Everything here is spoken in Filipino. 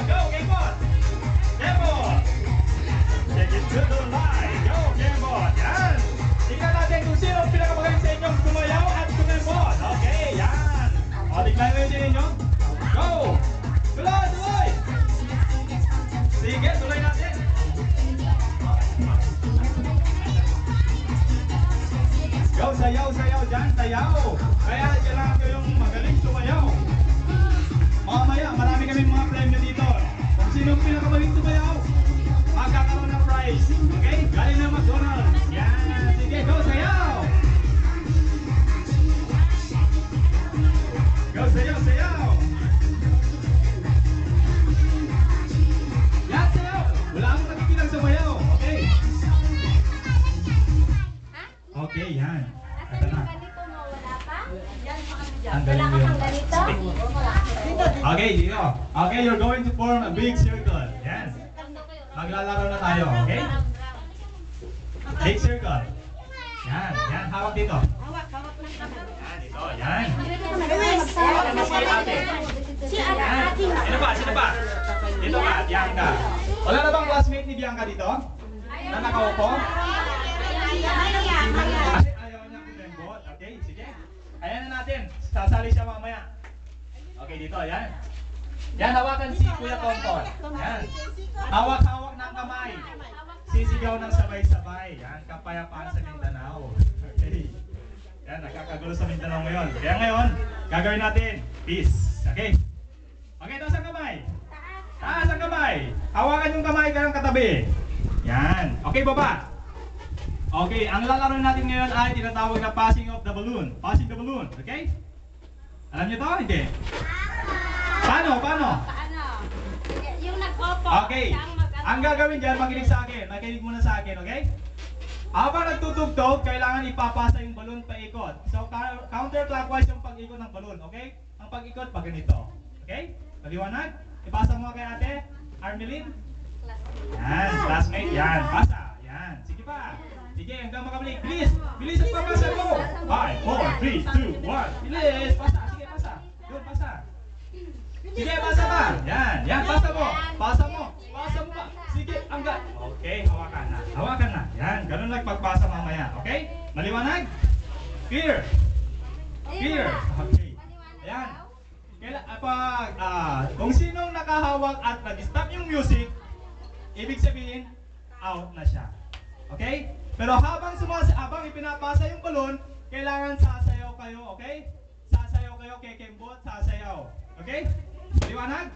Go, Gamebot! Gamebot! Take it to the line. Go, Gamebot! Yan! Tingnan natin kung sino ang pinakamagaling sa inyong tumayaw at tumembot. Okay, yan! O, tingnan nyo yung ninyo. Go! Tuloy, tuloy! Sige, tuloy natin. Go, sayaw, sayaw dyan, sayaw! Kaya kailangan ko yung magaling tumayaw. Mamaya, marami kami mga premyo dito. Kung sino ang pinakamagaling tumayaw, magkakaroon ng prize. Okay? Galing na McDonald's. Yan! Sige, go, sayaw! Go, sayaw, sayaw! Yan, sayaw! Wala akong nakikilang sumayaw. Okay? Okay, yan. Ito na. Ang galing mo yung stick. Okay, dito. Okay, you're going to form a big circle. Yan. Maglalaro na tayo, okay? Big circle. Yan, yan. Hawak dito. Yan, dito. Yan. Yan. Sino ba? Sino ba? Dito ka, Bianca. Wala na bang classmate ni Bianca dito? Na nakaupo? Kasi ayaw niya kumembot. Okay, sige. Ayan na natin. Sasali siya mamaya. Okay, dito. Yan. Yan, hawakan si Kuya Tonton. Yan. Hawak-hawak ng kamay. Sisigaw ng sabay-sabay. Yan, kapayapaan sa Mindanao. Okay. Yan, nakakagulo sa Mindanao ngayon. Kaya ngayon, gagawin natin. Peace. Okay. Okay, taas ang kamay. Taas ang kamay. Hawakan yung kamay kayong katabi. Yan. Okay, baba. Okay, ang lalaro natin ngayon ay tinatawag na passing of the balloon. Passing the balloon. Okay? Alam niyo to? Hindi. Paano? Paano? Yung nag-opo. Okay. Ang gagawin dyan, makinig sa akin. Makinig muna sa akin, okay? Habang nagtutugtog, kailangan ipapasa yung balloon paikot. So, counterclockwise yung pag-ikot ng balloon, okay? Ang pag-ikot, pag ganito. Okay? Paliwanag? Ipasa mo kay ate, Armelin. Yan, classmate. Yan, pasa. Yan. Sige pa. Sige, hanggang makabalik. Bilis! Bilis ang pagpasa mo! 5, 4, 3, 2, 1. Bilis! Pasa! Sige, pasa! Doon, pasa! Sige, pasa pa! Yan! Yan, pasa mo! Pasa mo! Pasa mo pa! Sige, hanggang! Okay, hawakan na. Hawakan na. Yan, ganun lang pagpasa mamaya. Okay? Maliwanag? Clear! Clear! Okay. Ayan. Kung sinong nakahawak at nag-stop yung music, ibig sabihin, out na siya. Okay? Pero habang ipinapasa yung balon, kailangan sasayaw kayo, okay? Sasayaw kayo, kekembot, sasayaw. Okay? Liwanag?